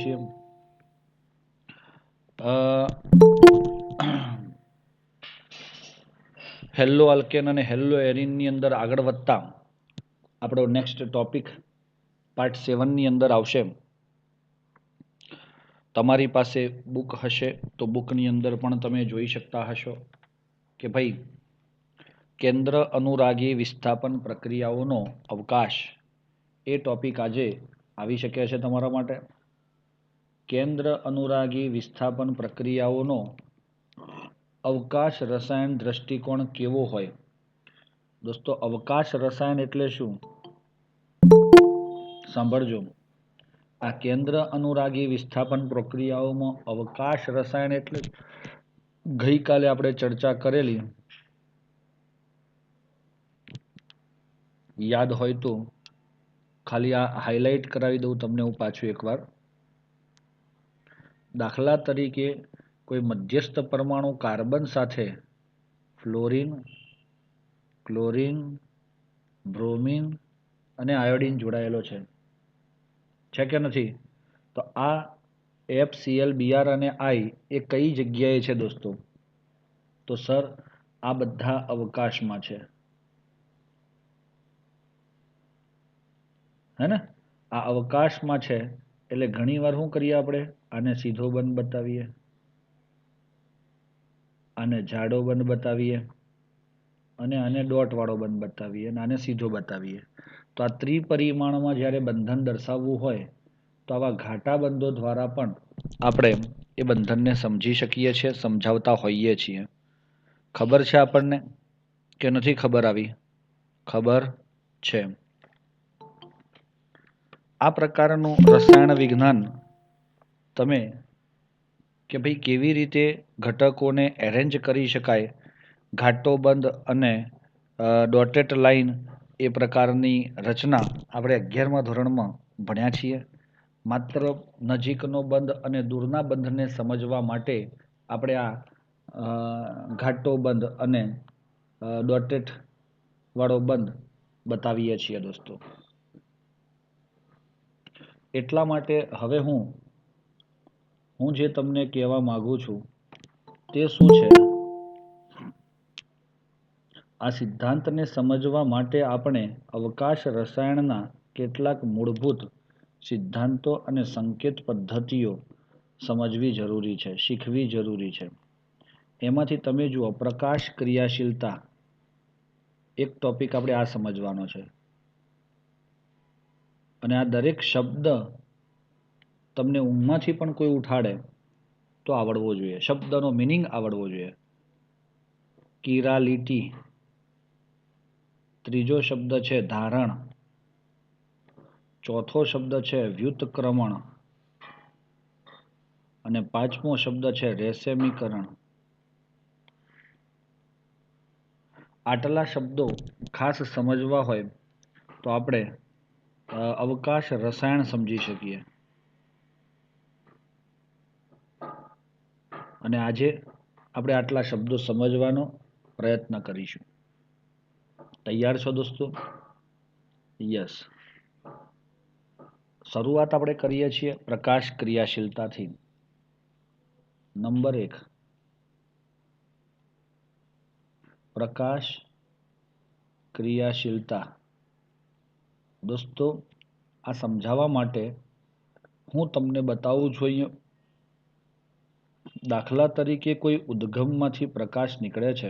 છીએ। Hello alkane અને hello એરિનની અંદર આગળ વધતા આપણો નેક્સ્ટ ટોપિક પાર્ટ 7ની અંદર આવશે। તમારી પાસે બુક હશે તો બુકની અંદર પણ તમે જોઈ શકતા હશો કે ભાઈ કેન્દ્ર અનુરાગી વિસ્થાપન પ્રક્રિયાઓનો અવકાશ એ ટોપિક આજે આવી શકે છે તમારા માટે। કેન્દ્ર અનુરાગી વિસ્થાપન પ્રક્રિયાઓનો અવકાશ રસાયણ દ્રષ્ટિકોણ કેવો હોય? દોસ્તો અવકાશ રસાયણ એટલે શું? સાંભળજો, આ કેન્દ્ર અનુરાગી વિસ્થાપન પ્રક્રિયાઓમાં અવકાશ રસાયણ એટલે ગઈકાલે આપણે ચર્ચા કરેલી, યાદ હોય તો ખાલી આ હાઇલાઇટ કરાવી દઉં તમને હું પાછું એકવાર। દાખલા તરીકે કોઈ મધ્યસ્થ પરમાણુ કાર્બન સાથે ફ્લોરિન, ક્લોરિન, બ્રોમિન અને આયોડિન જોડાયેલો છે કે નથી? તો આ FCl Br અને I એ કઈ જગ્યાએ છે દોસ્તો? તો સર આ બધા અવકાશમાં છે, હે ને? આ અવકાશમાં છે એટલે ઘણીવાર શું કરીએ આપણે? આને સીધો બંધ બતાવીએ, આને જાડો બંધ બતાવીએ અને આને ડોટ વાળો બંધ બતાવીએ અને આને સીધો બતાવીએ। તો આ ત્રિપરિમાણમાં જ્યારે બંધન દર્શાવવું હોય તો આવા ઘાટા બંધો દ્વારા પણ આપણે એ બંધનને સમજી શકીએ છીએ, સમજાવતા હોઈએ છીએ। ખબર છે આપણને કે નથી ખબર? આવી ખબર છે? આ પ્રકારનું રસાયણ વિજ્ઞાન તમે કે ભાઈ કેવી રીતે ઘટકોને એરેન્જ કરી શકાય, ઘાટો બંધ અને ડોટેડ લાઈન એ પ્રકારની રચના આપણે 11મા ધોરણમાં ભણ્યા છીએ। માત્ર નજીકનો બંધ અને દૂરના બંધને સમજવા માટે આપણે આ ઘાટો બંધ અને ડોટેડ વાળો બંધ બતાવીએ છીએ દોસ્તો। એટલા માટે હવે હું જે તમને કહેવા માંગુ છું તે શું છે? આ સિદ્ધાંતને સમજવા માટે આપણે અવકાશ રસાયણના કેટલાક મૂળભૂત સિદ્ધાંતો અને સંકેત પદ્ધતિઓ સમજવી જરૂરી છે, શીખવી જરૂરી છે। એમાંથી તમે જુઓ, પ્રકાશ ક્રિયાશીલતા એક ટોપિક આપણે આ સમજવાનો છે અને આ દરેક શબ્દ તમને ઊંઘમાંથી પણ કોઈ ઉઠાડે તો આવડવો જોઈએ, શબ્દનો મિનિંગ આવડવો જોઈએ। કિરાલિટી, ત્રીજો શબ્દ છે ધારણ, ચોથો શબ્દ છે વ્યુત્ક્રમણ અને પાંચમો શબ્દ છે રેશમીકરણ। આટલા શબ્દો ખાસ સમજવા હોય તો આપણે અવકાશ રસાયણ સમજી શકીએ। અને આજે આપણે આટલા શબ્દો સમજવાનો પ્રયત્ન કરીશું। તૈયાર છો દોસ્તો? યસ। શરૂઆત આપણે કરીએ છીએ પ્રકાશ ક્રિયાશીલતાથી। નંબર 1, પ્રકાશ ક્રિયાશીલતા। દોસ્તો આ સમજાવવા માટે હું તમને બતાવું છું અહીંયા, દાખલા તરીકે કોઈ ઉદ્ગમમાંથી પ્રકાશ નીકળે છે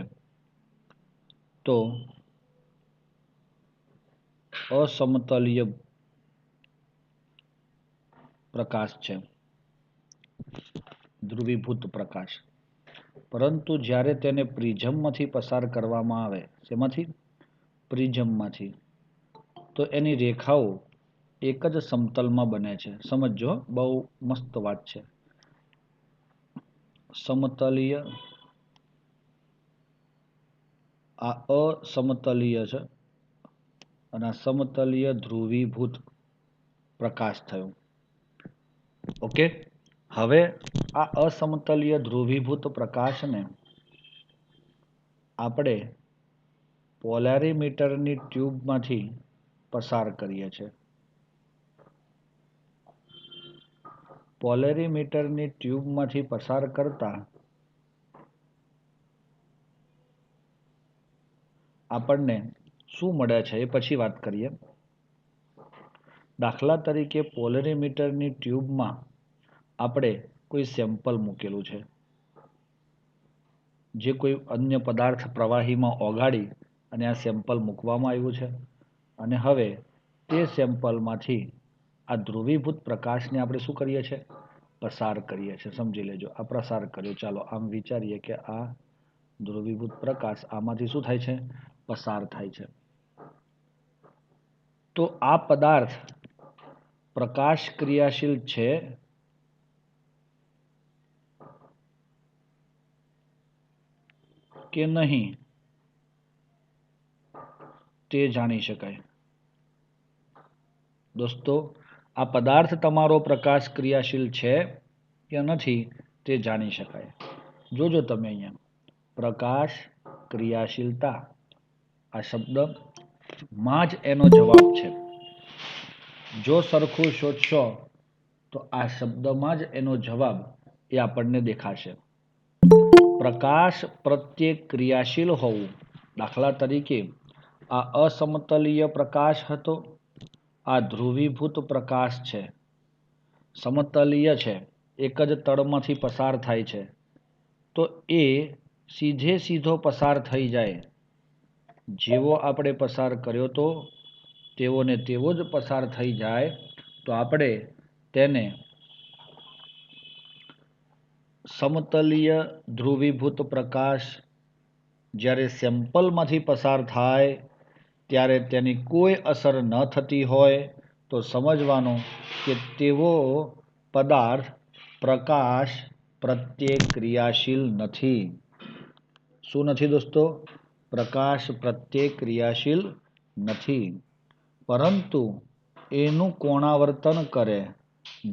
તો અસમતલીય પ્રકાશ છે, ધ્રુવીભૂત પ્રકાશ। પરંતુ જ્યારે તેને પ્રિઝમમાંથી પસાર કરવામાં આવે, શેમાંથી? પ્રિઝમમાંથી, તો એની રેખાઓ એક જ સમતલમાં બને છે। સમજો, બહુ મસ્ત વાત છે। સમતલીય, આ અસમતલીય છે અને આ સમતલીય ધ્રુવીભૂત પ્રકાશ થયો। ઓકે, હવે આ અસમતલીય ધ્રુવીભૂત પ્રકાશને આપણે પોલેરીમીટરની પોલેરીમીટરની ટ્યુબમાંથી પસાર કરતા આપણને શું મળે છે એ પછી વાત કરીએ. દાખલા તરીકે પોલેરીમીટરની ટ્યુબમાં આપણે કોઈ સેમ્પલ મૂકેલું છે, જે કોઈ અન્ય પદાર્થ પ્રવાહીમાં ઓગાળી અને આ સેમ્પલ મૂકવામાં આવ્યું છે, અને હવે તે સેમ્પલમાંથી આ ધ્રુવીભૂત પ્રકાશને આપણે શું કરીએ છીએ? પસાર કરીએ છીએ. સમજી લેજો, આ પ્રસાર કર્યો. ચાલો આમ વિચારીએ કે આ ધ્રુવીભૂત પ્રકાશ આમાંથી શું થાય છે? પસાર થાય છે. તો આ પદાર્થ પ્રકાશ ક્રિયાશીલ છે કે નહીં તે જાણી શકાય. દોસ્તો, આ પદાર્થ તમારો પ્રકાશ ક્રિયાશીલ છે કે નથી તે જાણી શકાય. જોજો તમે અહીંયા પ્રકાશ ક્રિયાશીલતા આ શબ્દમાં જ એનો જવાબ છે. જો સરખું શોધશો તો આ શબ્દમાં જ એનો જવાબ એ આપણને દેખાશે. પ્રકાશ પ્રત્યે ક્રિયાશીલ હોવું. દાખલા તરીકે આ અસમતલીય પ્રકાશ હતો, આ ધ્રુવીભૂત પ્રકાશ છે. સમતલીય છે, એક જ તળમાંથી પસાર થાય છે, તો એ સીધો પસાર થઈ જાય. જેવો આપણે પસાર કર્યો તો તેવો ને તેવો જ પસાર થઈ જાય, તો આપણે તેને સમતલીય ધ્રુવીભૂત પ્રકાશ જ્યારે સેમ્પલમાંથી પસાર થાય ત્યારે તેની કોઈ અસર ન થતી હોય તો સમજવાનું કે તેવો પદાર્થ પ્રકાશ પ્રત્યે ક્રિયાશીલ નથી. શું નથી દોસ્તો? પ્રકાશ પ્રત્યે ક્રિયાશીલ નથી, પરંતુ એનું કોણાવર્તન કરે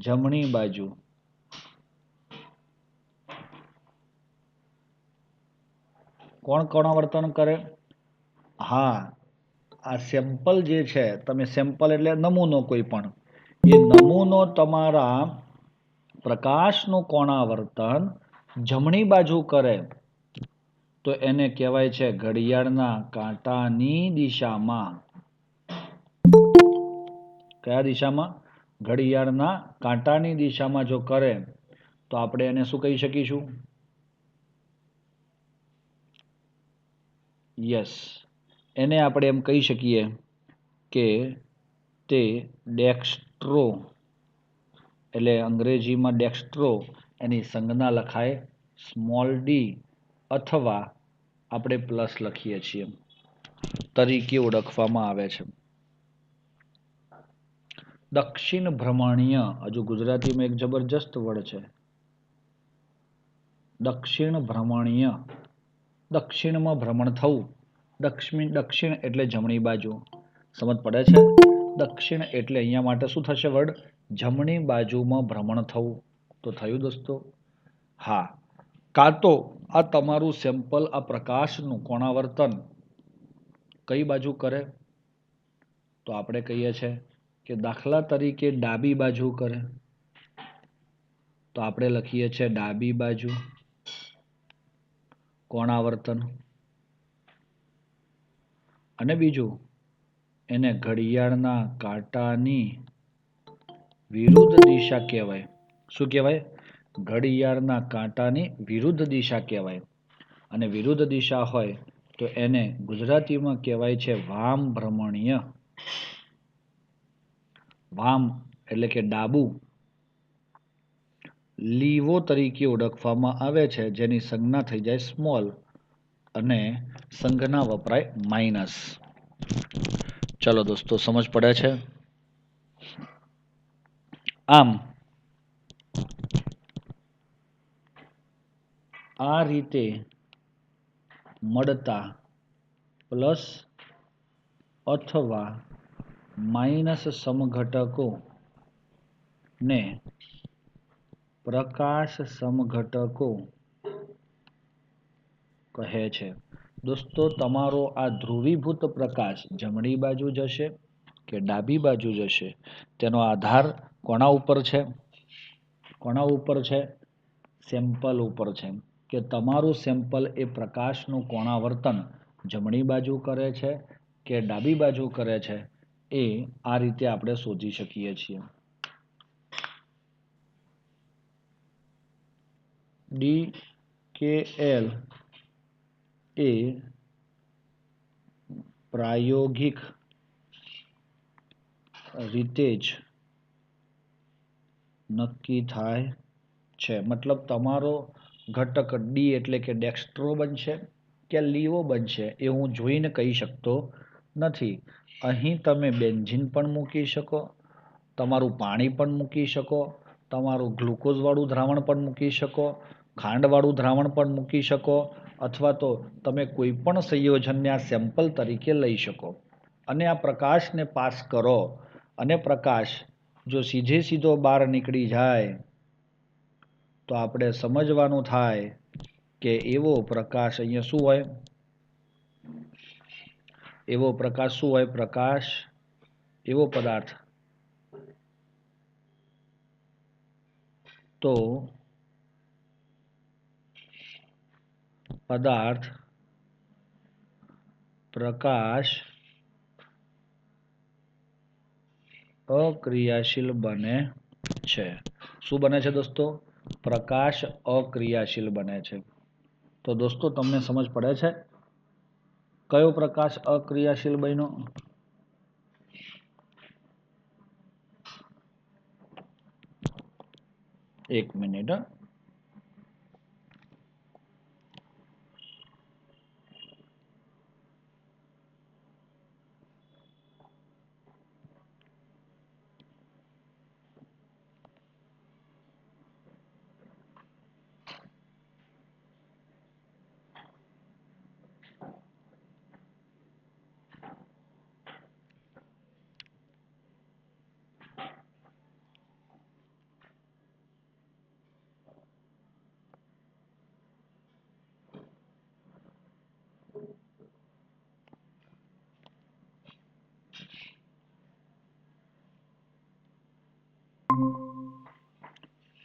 જમણી બાજુ. કોણ કોણાવર્તન કરે? હા, આ સેમ્પલ જે છે, તમે સેમ્પલ એટલે નમૂનો, કોઈ પણ એ નમૂનો તમારા પ્રકાશનું કોણાવર્તન જમણી બાજુ કરે તો એને કહેવાય છે ઘડિયાળના કાંટાની દિશામાં. કયા દિશામાં? ઘડિયાળના કાંટાની દિશામાં જો કરે તો આપણે એને શું કહી શકીશું? યસ, એને આપણે એમ કહી શકીએ કે તે ડેક્સ્ટ્રો, એટલે અંગ્રેજીમાં ડેક્સ્ટ્રો એની સંજ્ઞા લખાય સ્મોલ ડી, અથવા આપણે પ્લસ લખીએ છીએ, તરીકે ઓળખવામાં આવે છે. દક્ષિણ ભ્રમણીય, હજુ ગુજરાતીમાં એક જબરજસ્ત વર્ડ છે, દક્ષિણ ભ્રમણીય. દક્ષિણમાં ભ્રમણ થવું. દક્ષિણ એટલે જમણી બાજુ. સમજ પડે છે? દક્ષિણ એટલે અહીંયા માટે શું થશે વર્ડ? જમણી બાજુમાં ભ્રમણ થવું. તો થયું દોસ્તો? હા. કાં તો આ તમારું સેમ્પલ, આ પ્રકાશનું કોણાવર્તન કઈ બાજુ કરે? તો આપણે કહીએ છીએ કે દાખલા તરીકે ડાબી બાજુ કરે, તો આપણે લખીએ છીએ ડાબી બાજુ કોણાવર્તન. અને બીજું, એને ઘડિયાળના કાંટાની વિરુદ્ધ દિશા કહેવાય. શું કહેવાય? ઘડિયાળના કાંટાની વિરુદ્ધ દિશા કહેવાય. અને વિરુદ્ધ દિશા હોય તો એને ગુજરાતીમાં કહેવાય છે વામ ભ્રમણીય. વામ એટલે કે ડાબું. લીવો તરીકે ઓળખવામાં આવે છે, જેની સંજ્ઞા થઈ જાય સ્મોલ અને સંજ્ઞા વપરાય માઇનસ. ચલો દોસ્તો, સમજ પડે છે? આમ આ રીતે મળતા પ્લસ અથવા માઇનસ સમઘટકો ને પ્રકાશ સમઘટકો કહે છે. દોસ્તો, તમારો આ ધ્રુવીભૂત પ્રકાશ જમણી બાજુ જશે કે ડાબી બાજુ જશે તેનો આધાર કોના ઉપર છે? કોના ઉપર છે? સેમ્પલ ઉપર છે કે તમારું સેમ્પલ એ પ્રકાશનું કોણાવર્તન જમણી બાજુ કરે છે કે ડાબી બાજુ કરે છે, એ આ રીતે આપણે શોધી શકીએ છીએ. DKL એ પ્રાયોગિક રીતે જ નક્કી થાય છે. મતલબ તમારો ઘટક ડી એટલે કે ડેક્સ્ટ્રો બનશે કે લીવો બનશે એ હું જોઈને કહી શકતો નથી. અહીં તમે બેન્ઝીન પણ મૂકી શકો, તમારું પાણી પણ મૂકી શકો, તમારું ગ્લુકોઝવાળું દ્રાવણ પણ મૂકી શકો, ખાંડવાળું દ્રાવણ પણ મૂકી શકો, અથવા તો તમે કોઈ પણ સંયોજનને આ સેમ્પલ તરીકે લઈ શકો અને આ પ્રકાશને પાસ કરો અને પ્રકાશ જો સીધો બહાર નીકળી જાય તો આપણે સમજવાનું થાય કે એવો પ્રકાશ અહીંયા શું હોય? એવો પ્રકાશ શું હોય? પ્રકાશ એવો પદાર્થ તો પદાર્થ પ્રકાશ અક્રિયાશીલ બને છે. શું બને છે દોસ્તો? પ્રકાશ અક્રિયાશીલ બને છે. તો દોસ્તો તમને સમજ પડે છે કયો પ્રકાશ અક્રિયાશીલ બન્યો? એક મિનિટ.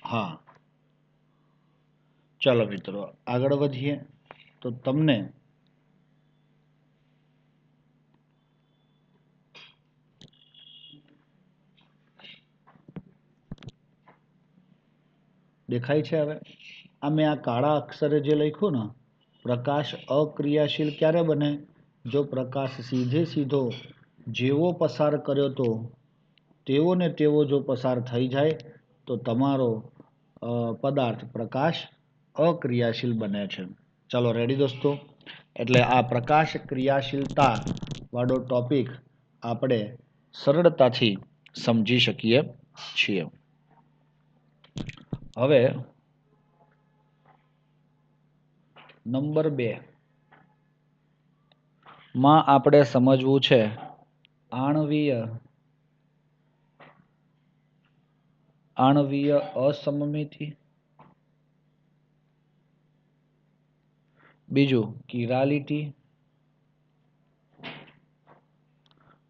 હા, ચાલો મિત્રો આગળ વધીએ. તો તમને દેખાય છે હવે? મેં આ કાળા અક્ષરે જે લખ્યું ને, પ્રકાશ અક્રિયાશીલ ક્યારે બને? જો પ્રકાશ સીધો જેવો પસાર કર્યો તો તેવો ને તેવો જો પસાર થઈ જાય તો તમારો પદાર્થ પ્રકાશ અક્રિયાશીલ બને છે. ચાલો રેડી દોસ્તો? એટલે આ પ્રકાશ ક્રિયાશીલતા વાળો ટોપિક આપણે સરળતાથી સમજી શકીએ છીએ. હવે નંબર 2 માં આપણે સમજવું છે આણ્વીય અસમમિતિ, બીજું કિરાલિટી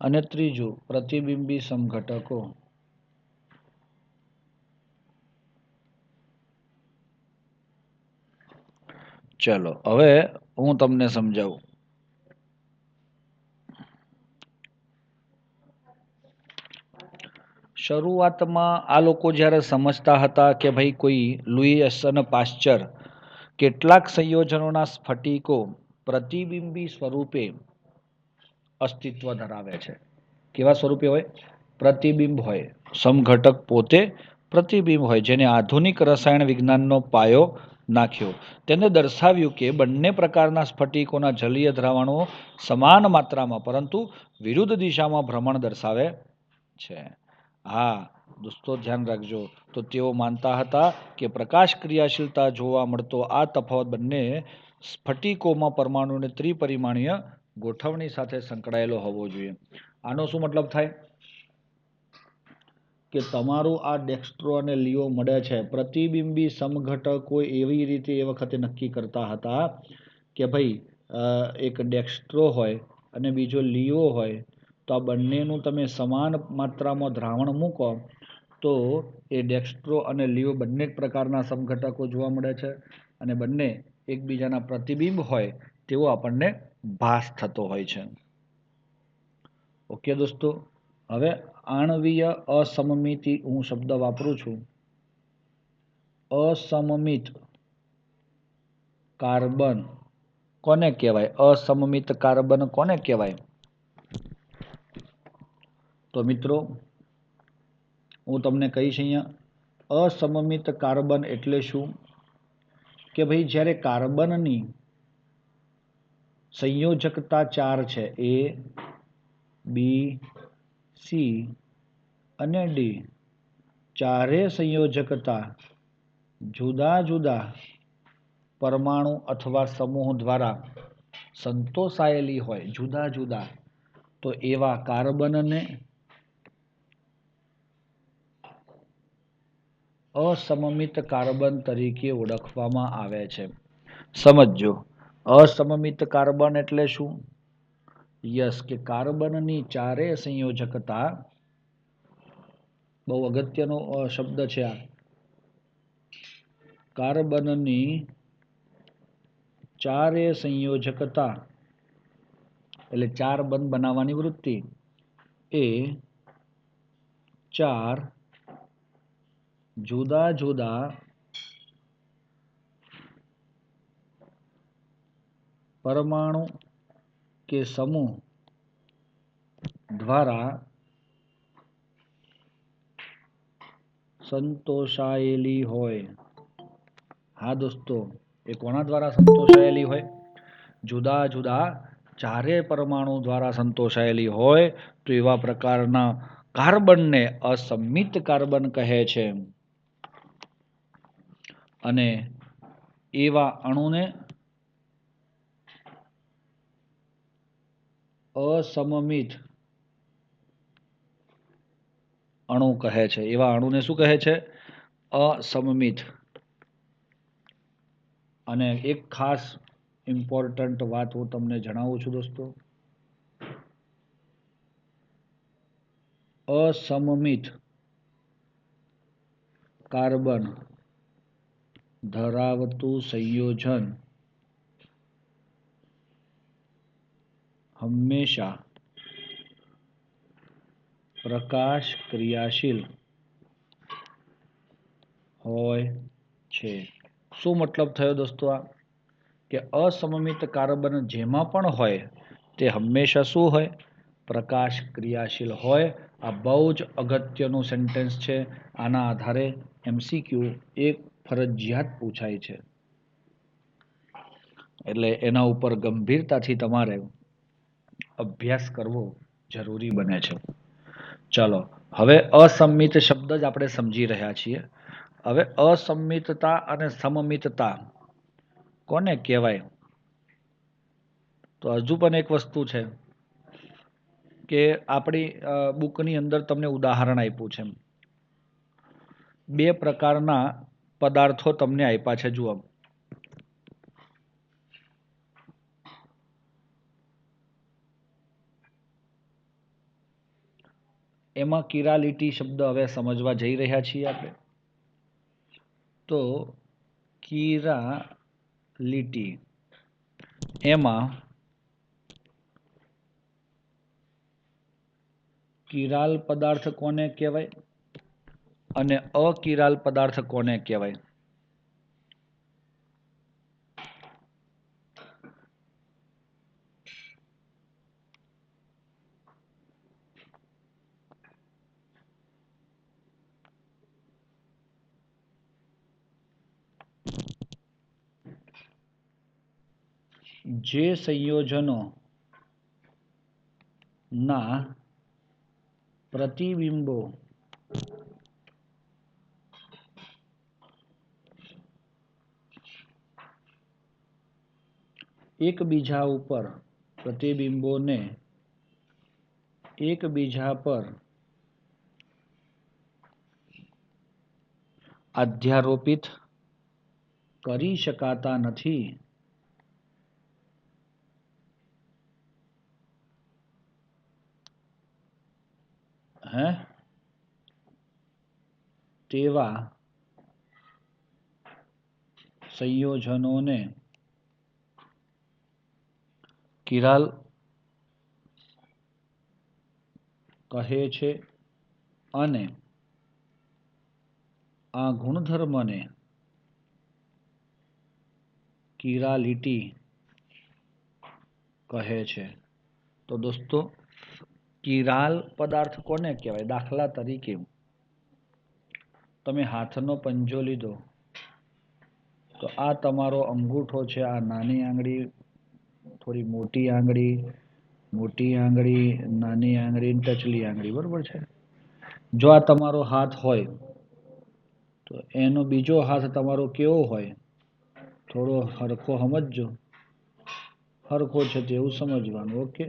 અને ત્રીજું પ્રતિબિંબી સમઘટકો. ચલો હવે હું તમને સમજાવું. શરૂઆતમાં આ લોકો જ્યારે સમજતા હતા કે ભાઈ કોઈ લુઈસ અને પાશ્ચર કેટલાક સંયોજનોના સ્ફટિકો પ્રતિબિંબી સ્વરૂપે અસ્તિત્વ ધરાવે છે. કેવા સ્વરૂપે હોય? પ્રતિબિંબ હોય. સમઘટક પોતે પ્રતિબિંબ હોય, જેને આધુનિક રસાયણ વિજ્ઞાનનો પાયો નાખ્યો. તેને દર્શાવ્યું કે બંને પ્રકારના સ્ફટિકોના જલીય દ્રાવણો સમાન માત્રામાં પરંતુ વિરુદ્ધ દિશામાં ભ્રમણ દર્શાવે છે. હા દોસ્તો ધ્યાન રાખજો. તો તેઓ માનતા હતા કે પ્રકાશ ક્રિયાશીલતા જોવા મળતો આ તફાવત બંને સ્ફટિકોમાં પરમાણુની ત્રિપરિમાણીય ગોઠવણી સાથે સંકળાયેલો હોવો જોઈએ. આનો શું મતલબ થાય? કે તમારું આ ડેક્સ્ટ્રો અને લીઓ મળે છે, પ્રતિબિંબી સમઘટકો એવી રીતે એ વખતે નક્કી કરતા હતા કે ભાઈ એક ડેક્સ્ટ્રો હોય અને બીજો લીઓ હોય, તો આ બંનેનું તમે સમાન માત્રામાં દ્રાવણ મૂકો તો એ ડેક્સ્ટ્રો અને લીઓ બંને પ્રકારના સમઘટકો જોવા મળે છે અને બંને એકબીજાના પ્રતિબિંબ હોય તેવો આપણને ભાસ થતો હોય છે. ઓકે દોસ્તો, હવે આણવીય અસમમિતિ હું શબ્દ વાપરું છું. અસમમિત કાર્બન કોને કહેવાય? અસમમિત કાર્બન કોને કહેવાય? તો મિત્રો હું તમને કહીશ અહીંયા, અસમમિત કાર્બન એટલે શું કે ભાઈ જ્યારે કાર્બનની સંયોજકતા 4 છે, A, B, C અને D, ચારે સંયોજકતા જુદા જુદા પરમાણુ અથવા સમૂહ દ્વારા સંતોષાયેલી હોય, જુદા જુદા, તો એવા કાર્બનને અસમમિત કાર્બન તરીકે ઓળખવામાં આવે છે. સમજો, અસમમિત કાર્બન એટલે શું? યસ, કે કાર્બનની ચારેય સંયોજકતા, બહુ અગત્યનો શબ્દ છે આ, કાર્બનની ચારેય સંયોજકતા એટલે 4 બંધ બનાવવાની વૃત્તિ, એ 4 જુદા જુદા પરમાણુ કે સમૂહ દ્વારા સંતોષાયેલી હોય. હા દોસ્તો, એ કોના દ્વારા સંતોષાયેલી હોય? જુદા જુદા ચારે પરમાણુ દ્વારા સંતોષાયેલી હોય તો એવા પ્રકારના કાર્બનને અસમિત કાર્બન કહે છે. અને એવા અણુને અસમમિત અણુ કહે છે. એવા અણુને શું કહે છે? અસમમિત. અને એક ખાસ ઇમ્પોર્ટન્ટ વાત હું તમને જણાવું છું દોસ્તો, અસમમિત કાર્બન ધરાવતું સંયોજન હંમેશા પ્રકાશ ક્રિયાશીલ હોય છે. શું મતલબ થયો દોસ્તો? આ કે અસમમિત કાર્બન જેમાં પણ હોય તે હંમેશા શું હોય? પ્રકાશ ક્રિયાશીલ હોય. આ બહુ જ અગત્યનું સેન્ટેન્સ છે. આના આધારે MCQ એક ફરજિયાત પૂછાય છે, એટલે એના ઉપર ગંભીરતાથી તમારે અભ્યાસ કરવો જરૂરી બને છે. ચાલો, હવે અસમિત શબ્દ જ આપણે સમજી રહ્યા છીએ. હવે અસમિતતા અને સમમિતતા કોને કહેવાય? તો હજુ પણ એક વસ્તુ છે કે આપણી બુકની અંદર તમને ઉદાહરણ આપ્યું છે. 2 પ્રકારના પદાર્થો તમને આપ્યા છે. જુઓ, એમાં કિરાલિટી શબ્દ હવે સમજવા જઈ રહ્યા છીએ આપણે. તો કિરાલિટી, એમાં કિરાલ પદાર્થ કોને કહેવાય અને અકિરાલ પદાર્થ કોને કહેવાય? જે સંયોજનો ના પ્રતિબિંબો એકબીજા ઉપર પ્રતિબિંબોને એકબીજા પર અધ્યારોપિત કરી શકાતા નથી, હે તેવા સંયોજનોને કિરાલ કહે છે અને આ ગુણધર્મને કિરાલિટી કહે છે। તો દોસ્તો કિરાલ પદાર્થ કોને કહેવાય? દાખલા તરીકે તમે હાથનો પંજો લીધો તો આ તમારો અંગૂઠો છે, આ નાની આંગળી, થોડી મોટી આંગળી, નાની આંગળી, ટચલી આંગળી, બરોબર છે। જો આ તમારો હાથ હોય તો એનો બીજો હાથ તમારો કેવો હોય? થોડો હરખો સમજજો, હરખો છે તેવું સમજવાનું। ઓકે,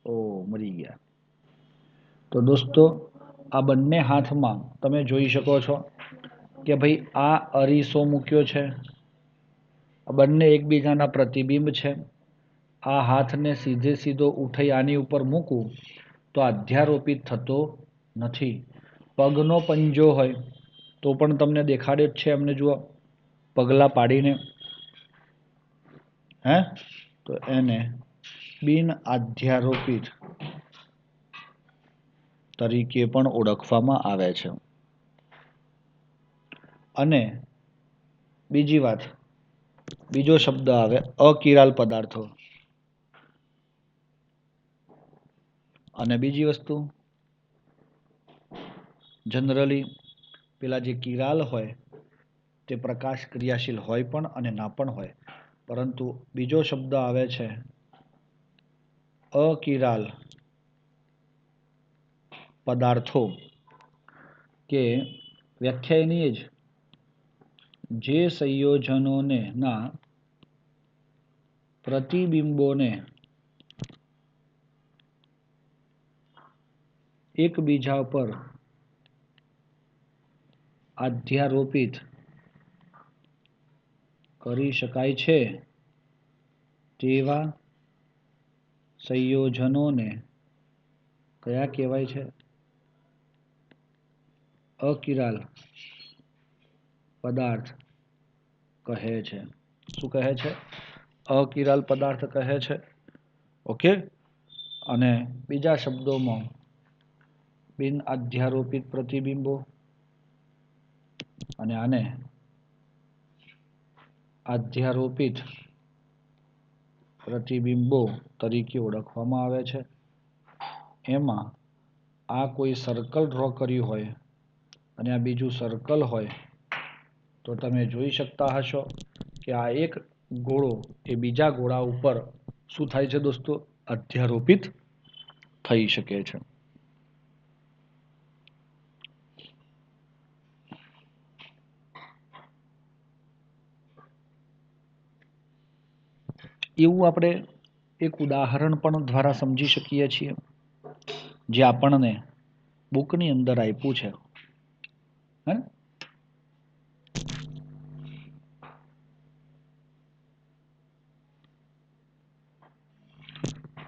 ઓ મરી ગયા। તો દોસ્તો આ બંને હાથમાં તમે જોઈ શકો છો કે ભાઈ આ અરીસો મૂક્યો છે, આ બંને એકબીજાના પ્રતિબિંબ છે। આ હાથને સીધે સીધો ઉઠાઈ આની ઉપર મૂકું તો અધ્યારોપિત થતો નથી। પગનો પંજો હોય તો પણ તમને દેખાડે જ છે, અમને જુઓ પગલા પાડીને, હે, તો એને બિન અધ્યારોપિત તરીકે પણ ઓળખવામાં આવે છે। અને બીજી વાત, બીજો શબ્દ આવે અકિરાલ પદાર્થો, અને બીજી વસ્તુ જનરલી પેલા જે કિરાલ હોય તે પ્રકાશ ક્રિયાશીલ હોય પણ અને ના પણ હોય, પરંતુ બીજો શબ્દ આવે છે અકિરાલ પદાર્થો, કે વ્યાખ્યા એની જ જે સંયોજનોને ના પ્રતિબિંબોને એકબીજા પર અધ્યારોપિત કરી શકાય છે તેવા સંયોજનોને કયા કહેવાય છે? અકિરાલ પદાર્થ કહે છે। શું કહે છે? અકિરાલ પદાર્થ કહે છે। ઓકે, અને બીજા શબ્દોમાં બિન અધ્યારોપિત પ્રતિબિંબો અને આને અધ્યારોપિત પ્રતિબિંબો તરીકે ઓળખવામાં આવે છે। એમાં આ કોઈ સર્કલ ડ્રો કર્યું હોય અને આ બીજું સર્કલ હોય તો તમે જોઈ શકતા હશો કે આ એક ગોળો એ બીજા ગોળા ઉપર શું થાય છે દોસ્તો? અધ્યારોપિત થઈ શકે છે। એવું આપણે એક ઉદાહરણ પણ દ્વારા સમજી શકીએ છીએ, જે આપણને બુકની અંદર આપ્યું છે, હે?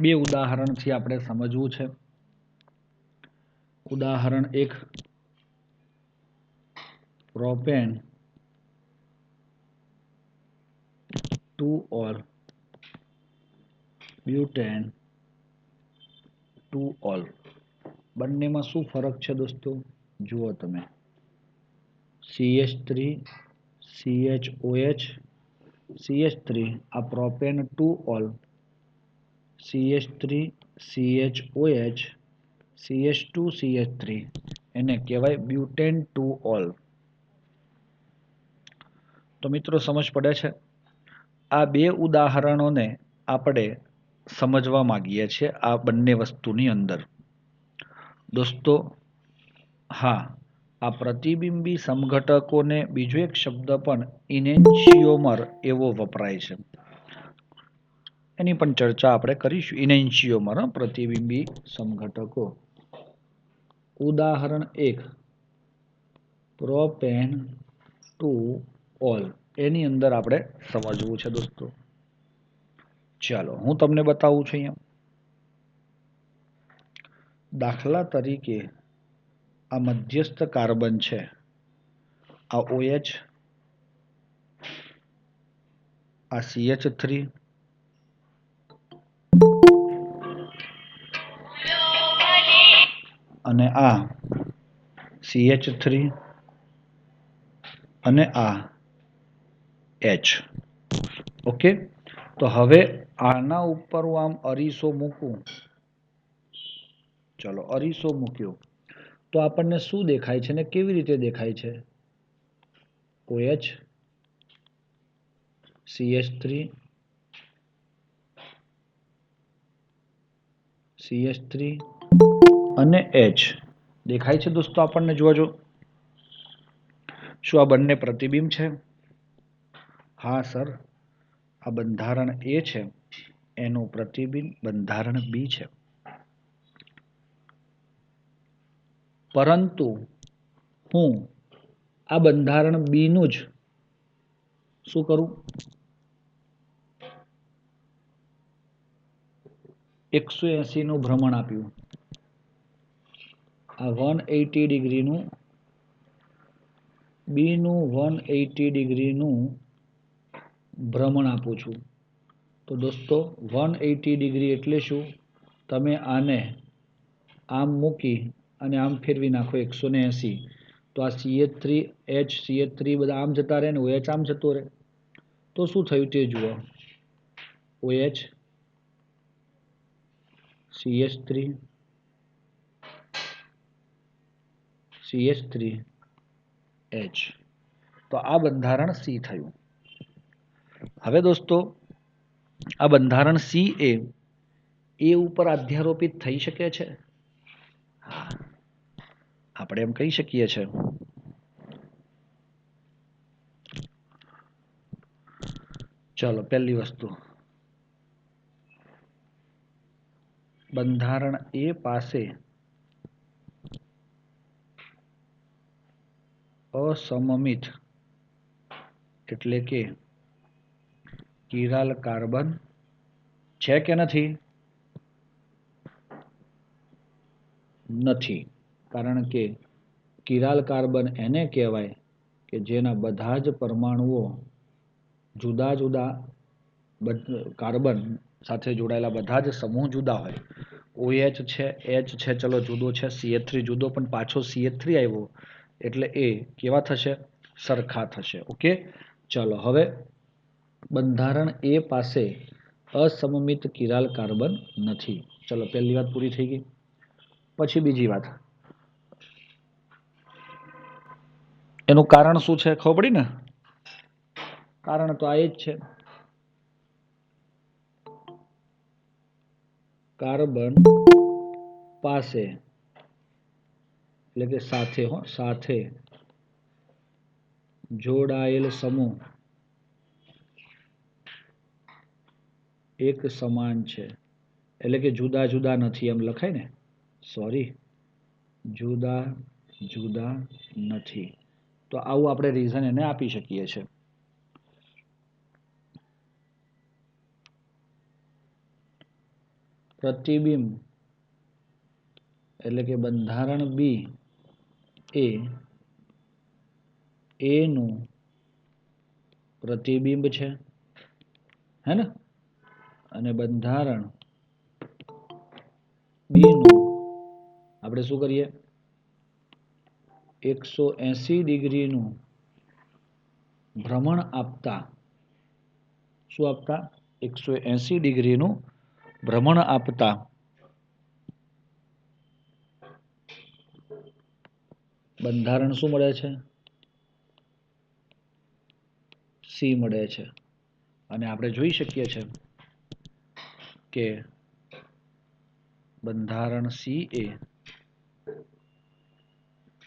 બે ઉદાહરણથી આપણે સમજવું છે। ઉદાહરણ એક, propane to all butane to all, બંનેમાં શું ફરક છે દોસ્તો? જુઓ તમે, CH3 CHOH CH3, આ propane to all, CH3 CHOH CH2 CH3, એને કહેવાય બ્યુટેન ટુ ઓલ। તો મિત્રો સમજ પડે છે? આ બે ઉદાહરણોને આપણે સમજવા માંગીએ છીએ આ બંને વસ્તુની અંદર। દોસ્તો હા, આ પ્રતિબિંબી સમઘટકોને બીજો એક શબ્દ પણ ઇનેન્શિયોમર એવો વપરાય છે, એની પણ ચર્ચા આપણે કરીશું। ઇનેન્શિયોમર, પ્રતિબિંબી સમઘટકો। ઉદાહરણ એક, પ્રોપેન ટુ ઓલ, એની અંદર આપણે સમજવું છે દોસ્તો। ચાલો હું તમને બતાવું છું। અહીંયા દાખલા તરીકે આ મધ્યસ્થ કાર્બન છે, આ OH, આ CH3 અને આ CH3 અને આ H. ઓકે, તો હવે આના ઉપર હું આમ અરીસો મૂકું, ચલો અરીસો મૂક્યો તો આપણને શું દેખાય છે ને કેવી રીતે દેખાય છે? OH, CH3, CH3 અને H દેખાય છે દોસ્તો આપણને? જોજો, શું આ બંને પ્રતિબિંબ છે? હા સર, આ બંધારણ A છે એનું પ્રતિબિંબ બંધારણ B છે. પરંતુ હું આ બંધારણ B નું જ શું કરું? 180 નું ભ્રમણ આપ્યું, આ 180 ડિગ્રીનું B નું 180 ડિગ્રીનું ભ્રમણ આપું છું. તો દોસ્તો 180 ડિગ્રી એટલે શું? તમે આને આમ મૂકી અને આમ ફેરવી નાખો 180, તો આ CH3H CH3 બધા આમ જતા રહે ને OH આમ જતો રહે, તો શું થયું તે જુઓ. OH, CH3, CH3, H. તો આ બંધારણ C થયું. હવે દોસ્તો આ બંધારણ C એ ઉપર અધ્યારોપિત થઈ શકે છે? હા, આપણે એમ કહી શકીએ છીએ. ચલો, પહેલી વસ્તુ, બંધારણ A પાસે અસમમિત એટલે કે કિરાલ કાર્બન છે કે નથી? નથી, કારણ કે કિરાલ કાર્બન એને કહેવાય કે જેના બધા જ પરમાણુઓ જુદા જુદા કાર્બન સાથે જોડાયેલા બધા જ સમૂહ જુદા હોય. OH છે, H છે, ચલો જુદો છે, CH3 જુદો, પણ પાછો CH3 આવ્યો એટલે એ કેવા થશે? સરખા થશે. ઓકે, ચલો હવે બંધારણ A પાસે અસમમિત કિરાલ કાર્બન નથી. ચલો, પહેલી વાત પૂરી થઈ ગઈ. પછી બીજી વાત, એનું કારણ શું છે? ખબર પડી ને? કારણ તો આ જ છે, કાર્બન પાસે એટલે કે સાથે જોડાયેલ સમૂહ એક સમાન છે, એટલે કે જુદા જુદા નથી એમ લખાય ને? સોરી, જુદા જુદા નથી. તો આવું આપણે રીઝન એને આપી શકીએ છીએ. પ્રતિબિંબ એટલે કે બંધારણ B એ A નું પ્રતિબિંબ છે, હે ને? અને બંધારણ B નું આપણે શું કરીએ? 180 ડિગ્રીનું ભ્રમણ આપતા, શું આપતા? 180 ડિગ્રીનું ભ્રમણ આપતા બંધારણ શું મળે છે? C મળે છે. અને આપણે જોઈ શકીએ છીએ કે બંધારણ C એ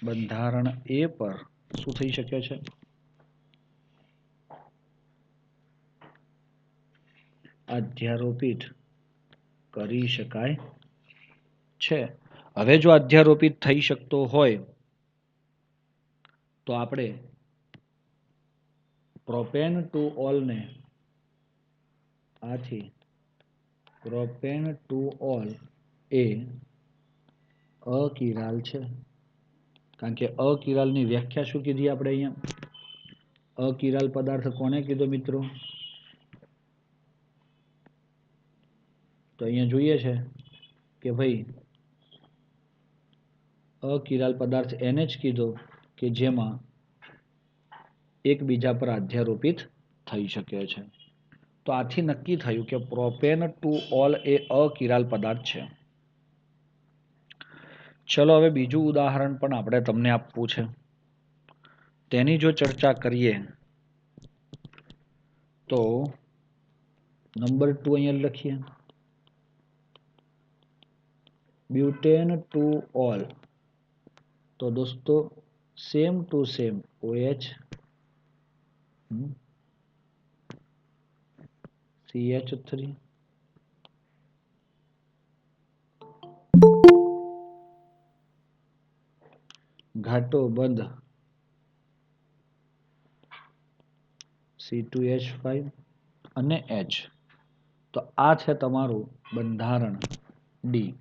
બંધારણ A પર શું થઈ શકે છે? અધ્યારોપિત કરી શકાય છે. હવે જો અધ્યારોપિત થઈ શકતો હોય તો આપણે પ્રોપેન ટુ ઓલ ને આથી પ્રોપેન ટુ ઓલ એ અકિરાલ છે, કારણ કે અકિરાલની વ્યાખ્યા શું કીધી આપણે અહીંયા? અકિરાલ પદાર્થ કોને કીધો મિત્રો? તો અહીંયા જોઈએ છે કે ભાઈ અકિરાલ પદાર્થ એને જ કીધો કે જેમાં એકબીજા પર અધ્યારોપિત થઈ શકે છે. તો આથી નક્કી થયું કે પ્રોપેન ટુ ઓલ એ અકિરાલ પદાર્થ છે. ચલો હવે બીજું ઉદાહરણ પણ આપણે તમને આપવું છે. તેની જો ચર્ચા કરીએ તો નંબર 2 અહીંયા લખીએ, બ્યુટેન ટુ ઓલ. તો દોસ્તો same to same OH CH3 ઘાટો બંધ C2H5 અને H. તો આ છે તમારું બંધારણ ડી.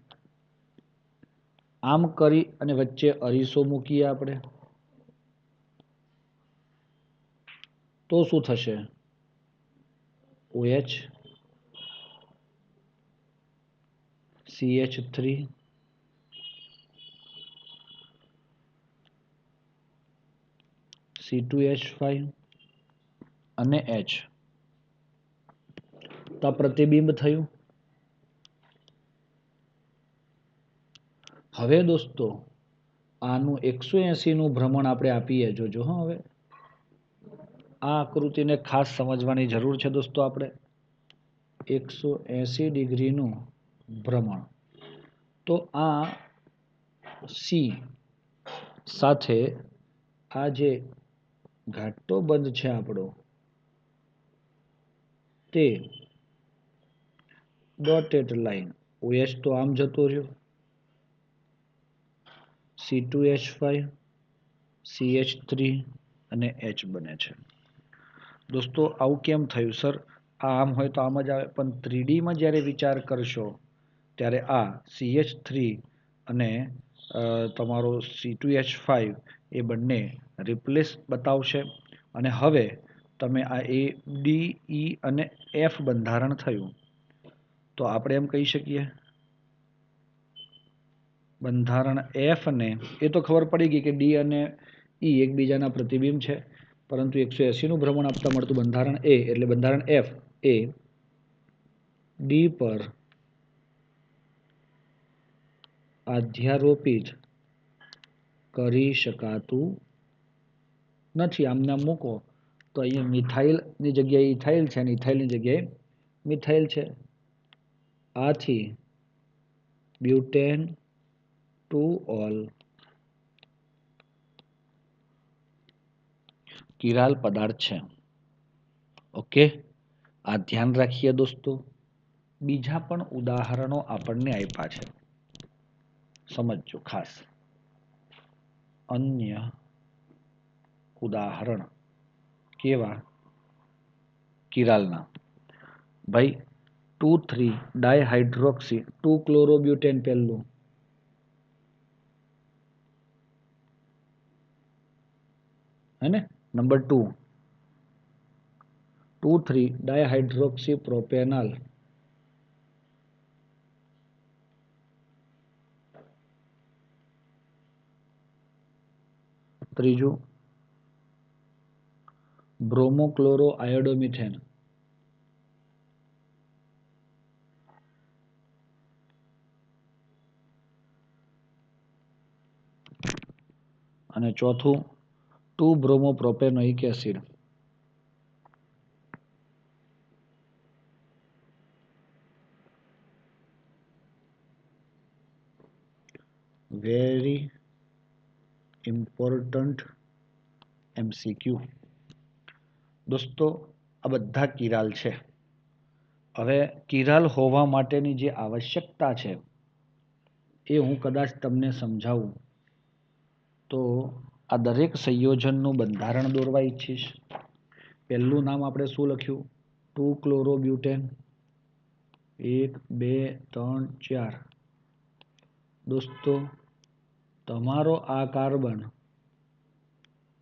આમ કરી અને વચ્ચે અરીસો મૂકીએ આપણે તો શું થશે? OH CH3 C2H5 અને H. તો આ પ્રતિબિંબ થયું. હવે દોસ્તો આનું 180 નું ભ્રમણ આપણે આપીએ. જોજો હા, હવે આ આકૃતિને ખાસ સમજવાની જરૂર છે દોસ્તો. આપણે 180 ડિગ્રીનું ભ્રમણ, તો આ સી સાથે આ જે ઘાટો બંધ છે આપણો તે ડોટેડ લાઈન OH તો આમ જતો રહ્યો, C2H5 CH3 અને H બને છે. દોસ્તો આવું કેમ થયું સર? આ આમ હોય તો આમ જ આવે, પણ 3D માં જ્યારે વિચાર કરશો ત્યારે આ CH3 અને તમારો C2H5 એ બંને રિપ્લેસ બતાવશે અને હવે તમે આ A D E અને F બંધારણ થયું. તો આપણે એમ કહી શકીએ બંધારણ F ને એ તો ખબર પડી ગઈ કે D અને E એકબીજાના પ્રતિબિંબ છે, પરંતુ 180 નું ભ્રમણ આપતા મળતું બંધારણ A એટલે બંધારણ F એ D પર અધ્યારોપિત કરી શકાતું નથી. આમને આમ મૂકો તો અહીંયા મિથાઇલની જગ્યાએ ઇથાઇલ છે અને ઇથાઇલની જગ્યાએ મિથાઇલ છે. આથી બ્યુટેન ટુ ઓલ કિરાલ પદાર્થ છે. ઓકે, આ ધ્યાન રાખીએ દોસ્તો. બીજા પણ ઉદાહરણો આપણને આપ્યા છે, સમજજો ખાસ. અન્ય ઉદાહરણ કેવા? કિરાલના ભાઈ 2,3 ડાયહાઇડ્રોક્સી 2 ક્લોરોબ્યુટેન પહેલું, है ने? नंबर 2 2,3 डायहाइड्रोक्सी प्रोपेनॉल, ત્રીજું બ્રોમોક્લોરો આયોડોમિથેન, અને ચોથું 2 બ્રોમોપ્રોપેનોઇક એસિડ. Very important MCQ. દોસ્તો આ બધા કિરાલ છે. હવે કિરાલ હોવા માટેની જે આવશ્યકતા છે એ હું કદાચ તમને સમજાવું તો આ દરેક સંયોજનનું બંધારણ દોરવા ઈચ્છીશ. પહેલું નામ આપણે શું લખ્યું? 2 ક્લોરોબ્યુટેન, 1 2 3 4. દોસ્તો તમારો આ કાર્બન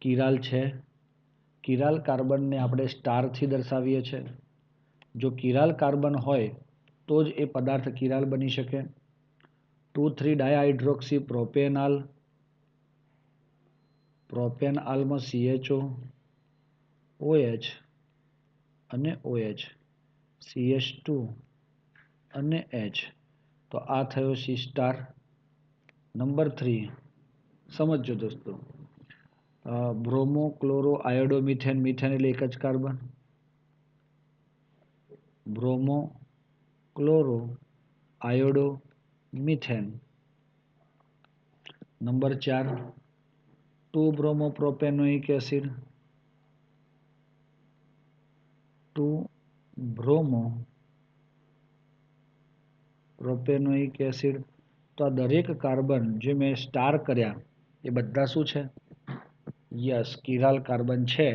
કિરાલ છે. કિરાલ કાર્બનને આપણે સ્ટારથી દર્શાવીએ છીએ. જો કિરાલ કાર્બન હોય તો જ એ પદાર્થ કિરાલ બની શકે. 2,3-ડાયહાઇડ્રોક્સી પ્રોપેનાલ, પ્રોપેનઆલમાં CHO, OH અને OH, CH2 અને H. તો આ થયો C સ્ટાર. નંબર 3 સમજો દોસ્તો. Bromo chloro iodo methane. Methane એટલે એક જ carbon. Bromo chloro iodo methane. Number 4 2 bromo propanoic acid. 2 bromo propanoic acid. તો આ દરેક કાર્બન જે મેં સ્ટાર કર્યા એ બધા શું છે? યસ, કિરાલ કાર્બન છે.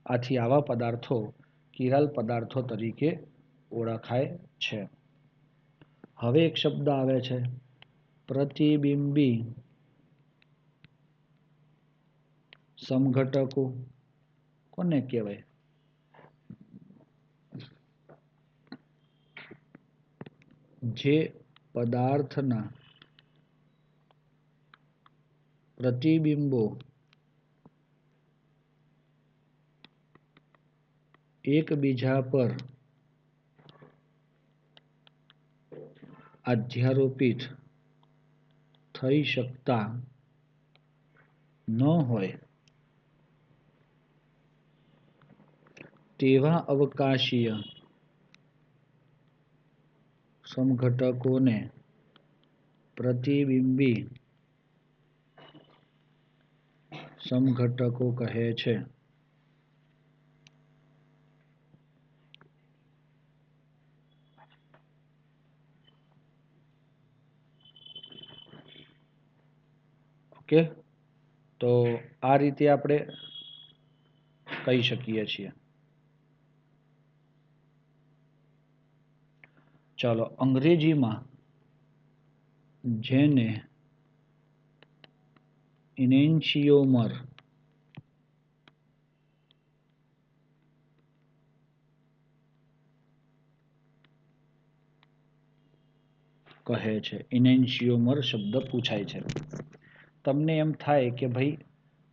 આથી આવા પદાર્થો કિરાલ પદાર્થો તરીકે ઓળખાય છે. હવે એક શબ્દ આવે છે પ્રતિબિંબી સમઘટકો. કોને કહેવાય? જે પદાર્થના પ્રતિબિંબો એકબીજા પર અધ્યારોપિત થઈ શકતા ન હોય તેવા અવકાશીય સમઘટકોને પ્રતિબિંબી સમઘટકો કહે છે. ઓકે, તો આ રીતે આપણે કહી શકીએ છીએ. ચાલો, અંગ્રેજીમાં જેને ઇનેન્શિયોમર કહે છે. ઇનેન્શિયોમર શબ્દ પૂછાય છે. તમને એમ થાય કે ભાઈ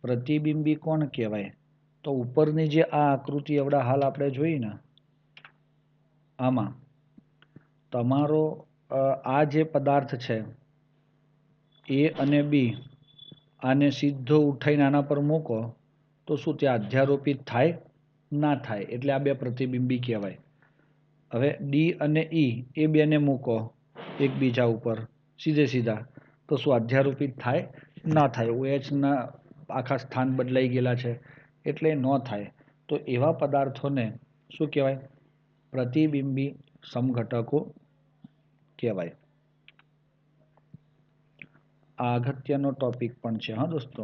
પ્રતિબિંબી કોણ કહેવાય? તો ઉપરની જે આ આકૃતિ એવડા હાલ આપણે જોઈ ને, આમાં તમારો આ જે પદાર્થ છે A અને B, આને સીધો ઉઠાઈને આના પર મૂકો તો શું ત્યાં અધ્યારોપિત થાય? ના થાય. એટલે આ બે પ્રતિબિંબી કહેવાય. હવે D અને E એ બેને મૂકો એકબીજા ઉપર સીધે સીધા તો શું અધ્યારોપિત થાય? ના થાય. OH ના આખા સ્થાન બદલાઈ ગયેલા છે એટલે ન થાય. તો એવા પદાર્થોને શું કહેવાય? પ્રતિબિંબી સમઘટકો કહેવાય. આ અગત્યનો ટોપિક પણ છે હા દોસ્તો.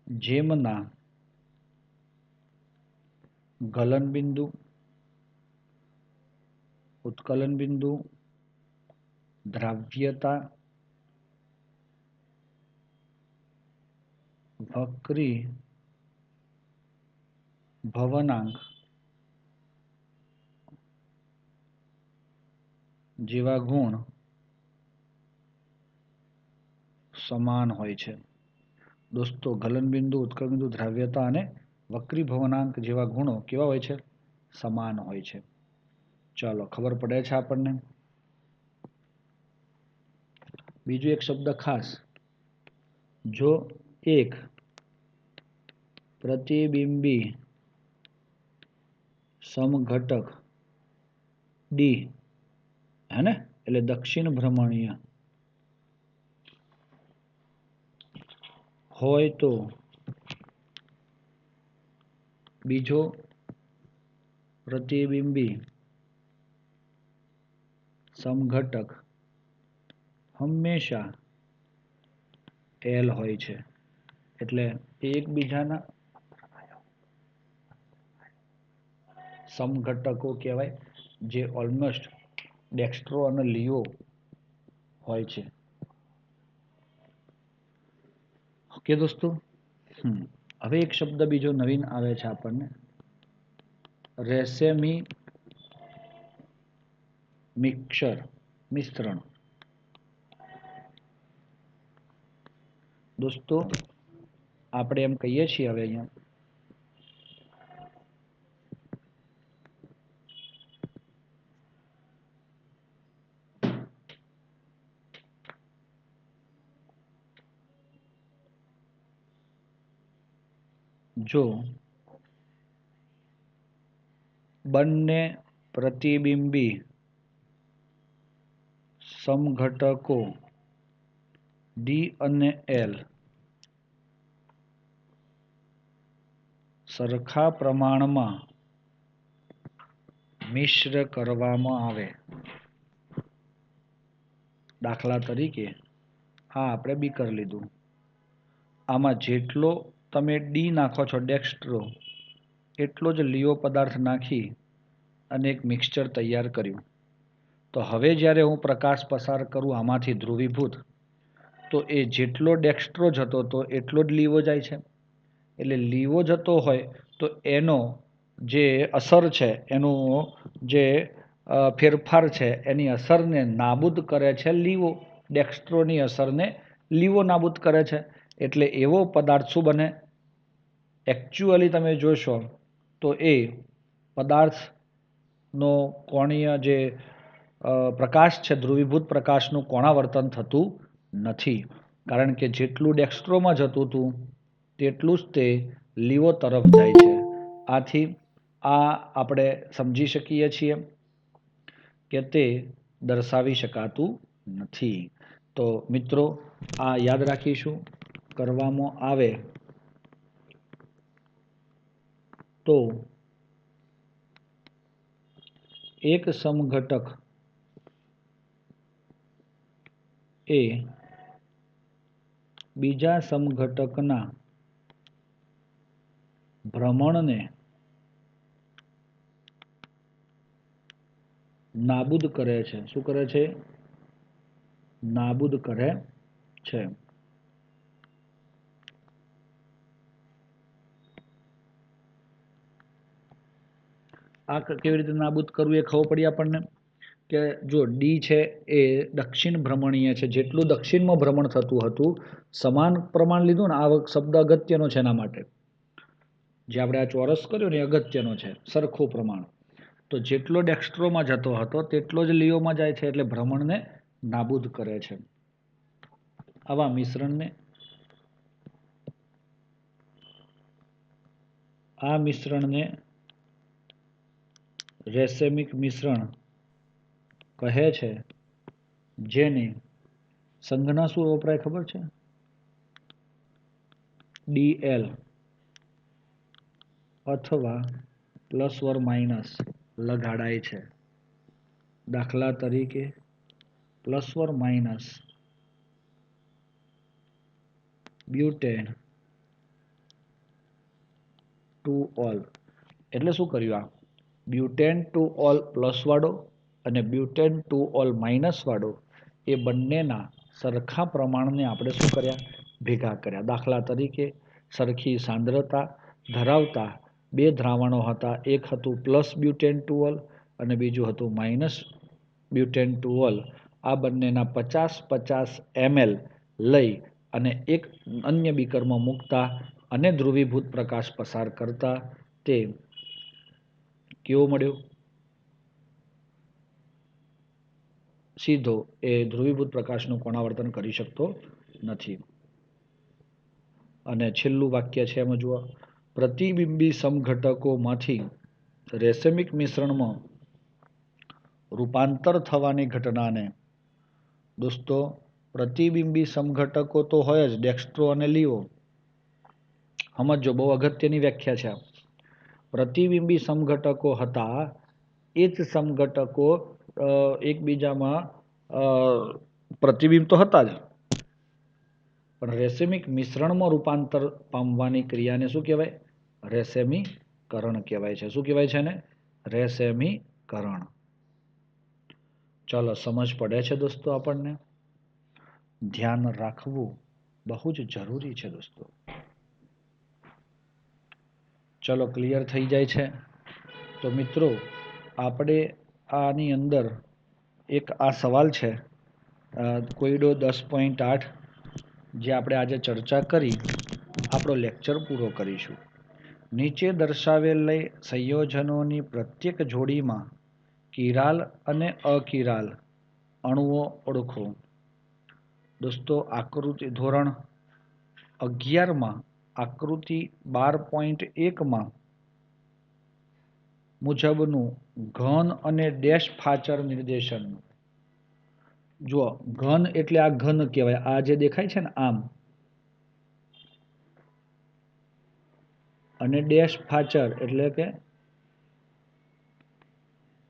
જેમના ગલન બિંદુ, ઉત્કલન બિંદુ, દ્રાવ્યતા, વક્રી ભવનાંક જેવા ગુણ સમાન હોય છે. દોસ્તો, ગલનબિંદુ, ઉત્કલબિંદુ, દ્રાવ્યતા અને વક્રી ભવનાંક જેવા ગુણો કેવા હોય છે? સમાન હોય છે. ચાલો, ખબર પડે છે આપણને. બીજો એક શબ્દ ખાસ, જો એક પ્રતિબિંબી સમઘટક ડી, હે ને, એટલે દક્ષિણ ભ્રમણીય હોય તો બીજો પ્રતિબિંબી સમઘટક હંમેશા L હોય છે. એટલે એકબીજાના સમઘટકો કહેવાય, જે ઓલમોસ્ટ ડેક્સ્ટ્રો અને લિયો હોય છે. કે દોસ્તો હવે એક શબ્દ બીજો નવીન આવે છે આપણને, રેસેમી મિશ્રણ. દોસ્તો આપણે એમ કહીએ છીએ હવે અહીંયા, જો બંને પ્રતિબિંબી સમઘટકો ડી અને એલ સરખા પ્રમાણમાં મિશ્ર કરવામાં આવે, દાખલા તરીકે હા આપણે બીકર લીધું, આમાં જેટલો તમે ડી નાખો છો ડેક્સ્ટ્રો, એટલો જ લીઓ પદાર્થ નાખી અને એક મિક્સચર તૈયાર કર્યું. તો હવે જ્યારે હું પ્રકાશ પસાર કરું આમાંથી ધ્રુવીભૂત, તો એ જેટલો ડેક્સ્ટ્રો જતો હતો એટલો જ લીવો જાય છે. એટલે લીવો જતો હોય તો એનો જે અસર છે, એનું જે ફેરફાર છે, એની અસરને નાબૂદ કરે છે લીવો. ડેક્સ્ટ્રોની અસરને લીવો નાબૂદ કરે છે. એટલે એવો પદાર્થ શું બને? એકચ્યુઅલી તમે જોશો તો એ પદાર્થનો કોણીય જે પ્રકાશ છે, ધ્રુવીભૂત પ્રકાશનું કોણાવર્તન થતું નથી. કારણ કે જેટલું ડેક્સ્ટ્રોમાં જતું હતું તેટલું જ તે લીવો તરફ જાય છે. આથી આ આપણે સમજી શકીએ છીએ કે તે દર્શાવી શકાતું નથી. તો મિત્રો આ યાદ રાખીશું, કરવામાં આવે તો એક સમઘટક એ બીજા સમઘટકના ભ્રમણને નાબૂદ કરે છે. શું કરે છે? નાબૂદ કરે છે. આ કેવી રીતે નાબૂદ કરવું એ ખબર પડી આપણને કે જો ડી છે એ દક્ષિણ ભ્રમણીય છે, જેટલું દક્ષિણમાં ભ્રમણ થતું હતું, સમાન પ્રમાણ લીધું ને, આ શબ્દ અગત્યનો છે એના માટે. જે આપણે આ ચોરસ કર્યો ને એ અગત્યનો છે, સરખું પ્રમાણ. તો જેટલો ડેક્સ્ટ્રોમાં જતો હતો તેટલો જ લીઓમાં જાય છે, એટલે ભ્રમણને નાબૂદ કરે છે. આવા મિશ્રણને રેસેમિક મિશ્રણ કહે છે, જેની સંજ્ઞા શું વપરાય ખબર છે? DL અથવા પ્લસ ઓર માઇનસ લગાડાય છે. દાખલા તરીકે plus or minus butane to all. એટલે શું કર્યું? આ બ્યુટેન ટુ ઓલ પ્લસ વાળો અને બ્યુટેન ટુ ઓલ માઇનસ વાળો એ બંનેના સરખા પ્રમાણને આપણે શું કર્યા? ભેગા કર્યા. દાખલા તરીકે સરખી સાંદ્રતા ધરાવતા બે દ્રાવણો હતા. એક હતું પ્લસ બ્યુટેન ટુ ઓલ અને બીજું હતું માઇનસ બ્યુટેન ટુ ઓલ. આ બંનેના 50-50 ml લઈ અને એક અન્ય બીકરમાં મૂકતા અને ધ્રુવીભૂત પ્રકાશ પસાર કરતા તે કેવો મળ્યો? સીધો એ ધ્રુવીભૂત પ્રકાશનું કોણાવર્તન કરી શકતો નથી. અને છેલ્લું વાક્ય છે એમાં જુઓ, પ્રતિબિંબી સમઘટકોમાંથી રેસેમિક મિશ્રણમાં રૂપાંતર થવાની ઘટનાને, દોસ્તો પ્રતિબિંબી સમઘટકો તો હોય જ, ડેક્સ્ટ્રો અને લીઓ. સમજો, બહુ અગત્યની વ્યાખ્યા છે. પ્રતિબિંબી સમઘટકો હતા એ જ સમઘટકો એકબીજામાં પ્રતિબિંબ તો હતા જ, પણ રેસેમિક મિશ્રણમાં રૂપાંતર પામવાની ક્રિયાને શું કહેવાય? રેસેમીકરણ કહેવાય છે. શું કહેવાય છે એને? રેસેમીકરણ. ચાલો, સમજ પડે છે દોસ્તો આપણને? ધ્યાન રાખવું બહુ જ જરૂરી છે દોસ્તો. ચલો ક્લિયર થઈ જાય છે. તો મિત્રો આપણે આની અંદર એક આ સવાલ છે કોયડો 10.8 જે આપણે આજે ચર્ચા કરી આપણો લેક્ચર પૂરો કરીશું. નીચે દર્શાવેલ સંયોજનોની પ્રત્યેક જોડીમાં કિરાલ અને અકિરાલ અણુઓ ઓળખો. દોસ્તો આકૃતિ ધોરણ 11માં આકૃતિ 12.1માં મુજબનું ઘન અને ડેશ ફાચર નિર્દેશન. જુઓ ઘન એટલે આ ઘન કહેવાય, આ જે દેખાય છે ને આમ, અને ડેશ ફાચર એટલે કે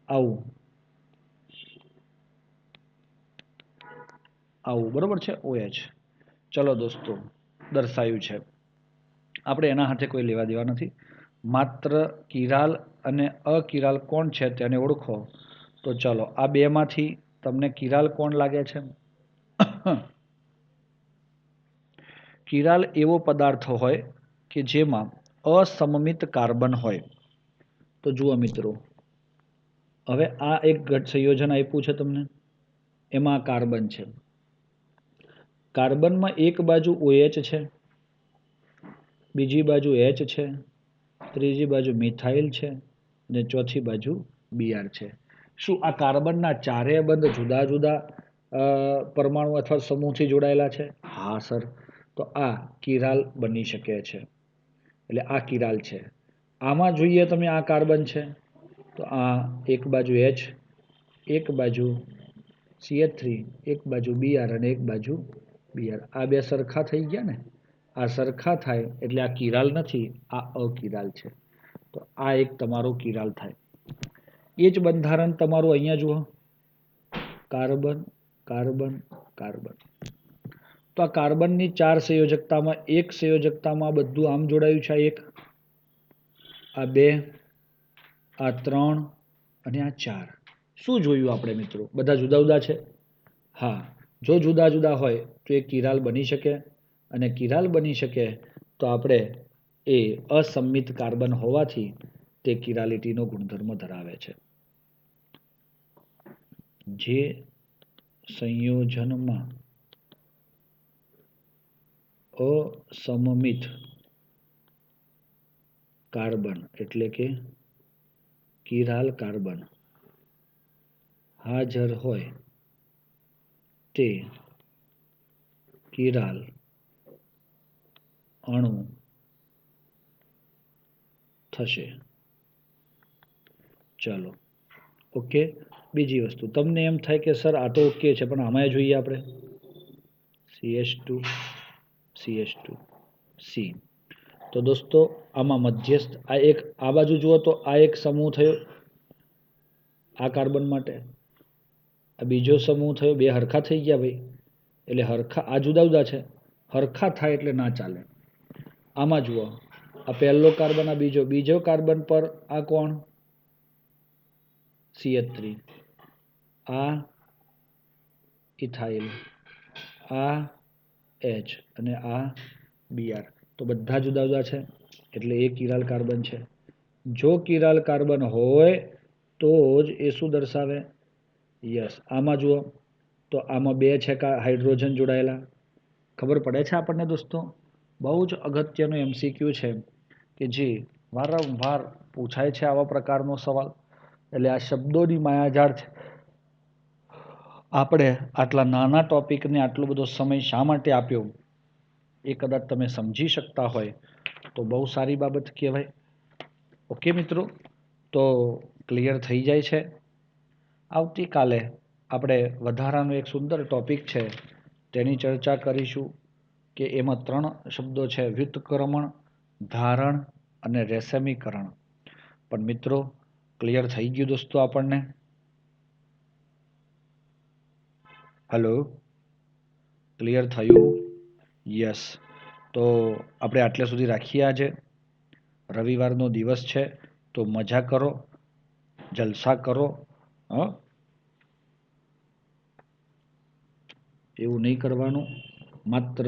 આવું આવું, બરોબર છે, OH. ચલો દોસ્તો દર્શાવ્યું છે, આપણે એના સાથે કોઈ લેવા દેવા નથી. માત્ર કિરાલ અને અકિરાલ કોણ છે તેને ઓળખો. તો ચલો આ બેમાંથી તમને કિરાલ કોણ લાગે છે? કિરાલ એવો પદાર્થ હોય કે જેમાં અસમમિત કાર્બન હોય. તો જુઓ મિત્રો, હવે આ એક સંયોજન આપ્યું છે તમને, એમાં કાર્બન છે. કાર્બનમાં એક બાજુ OH છે, બીજી બાજુ H છે, ત્રીજી બાજુ મિથાઇલ છે અને ચોથી બાજુ Br છે. શું આ કાર્બનના ચારેય બંધ જુદા જુદા પરમાણુ અથવા સમૂહથી જોડાયેલા છે? હા સર. તો આ કિરાલ બની શકે છે, એટલે આ કિરાલ છે. આમાં જોઈએ તમે આ કાર્બન છે, તો આ એક બાજુ H, એક બાજુ CH3, એક બાજુ Br અને એક બાજુ Br. આ બે સરખા થઈ ગયા ને, આ સરખા થાય એટલે આ કિરાલ નથી, આ અકિરાલ છે. તો આ એક તમારો કિરાલ થાય. એ જ બંધારણ તમારું અહીંયા જુઓ, કાર્બન કાર્બન કાર્બન. તો આ કાર્બનની 4 સંયોજકતામાં એક સંયોજકતામાં બધું આમ જોડાયું છે, એક, આ 2, આ 3 અને આ 4. શું જોયું આપણે મિત્રો? બધા જુદા જુદા છે. હા, જો જુદા જુદા હોય તો એ કિરાલ બની શકે, અને કિરાલ બની શકે તો આપણે એ અસમિત કાર્બન હોવાથી તે કિરાલિટીનો ગુણધર્મ ધરાવે છે. જે સંયોજનમાં અસમમિત કાર્બન એટલે કે કિરાલ કાર્બન હાજર હોય તે કિરાલ અણુ થશે. ચાલો ઓકે. બીજી વસ્તુ તમને એમ થાય કે સર આ તો ઓકે છે, પણ આમાં જોઈએ આપણે CH2 CH2 C. તો દોસ્તો આમાં મધ્યસ્થ આ એક, આ બાજુ જુઓ તો આ એક સમૂહ થયો આ કાર્બન માટે, આ બીજો સમૂહ થયો, બે હરખા થઈ ગયા ભાઈ, એટલે હરખા આ જુદા જુદા છે, હરખા થાય એટલે ના ચાલે. આમાં જુઓ આ પહેલો કાર્બન, આ બીજો કાર્બન પર આ કોણ? CH3, આ ઇથાઇલ, આ H અને આ Br. તો બધા જુદા જુદા છે એટલે એ કિરાલ કાર્બન છે. જો કિરાલ કાર્બન હોય તો જ એ શું દર્શાવે? યસ. આમાં જુઓ તો આમાં 2 છે હાઇડ્રોજન જોડાયેલા. ખબર પડે છે આપણને દોસ્તો? બહુ જ અગત્યનો MCQ છે કે જે વારંવાર પૂછાય છે આવા પ્રકારનો સવાલ. એટલે આ શબ્દોની માયાજાળ છે. આપણે આટલા નાના ટોપિકને આટલો બધો સમય શા માટે આપ્યો એ કદાચ તમે સમજી શકતા હોય તો બહુ સારી બાબત કહેવાય. ઓકે મિત્રો, તો ક્લિયર થઈ જાય છે. આવતીકાલે આપણે વધારાનો એક સુંદર ટોપિક છે તેની ચર્ચા કરીશું કે એમાં 3 શબ્દો છે, વ્યુત્ક્રમણ, ધારણ અને રેશમીકરણ. પણ મિત્રો ક્લિયર થઈ ગયું દોસ્તો આપણને? હલો, ક્લિયર થયું? યસ. તો આપણે આટલે સુધી રાખીએ. આજે રવિવારનો દિવસ છે તો મજા કરો, જલસા કરો. એવું નહીં કરવાનું. માત્ર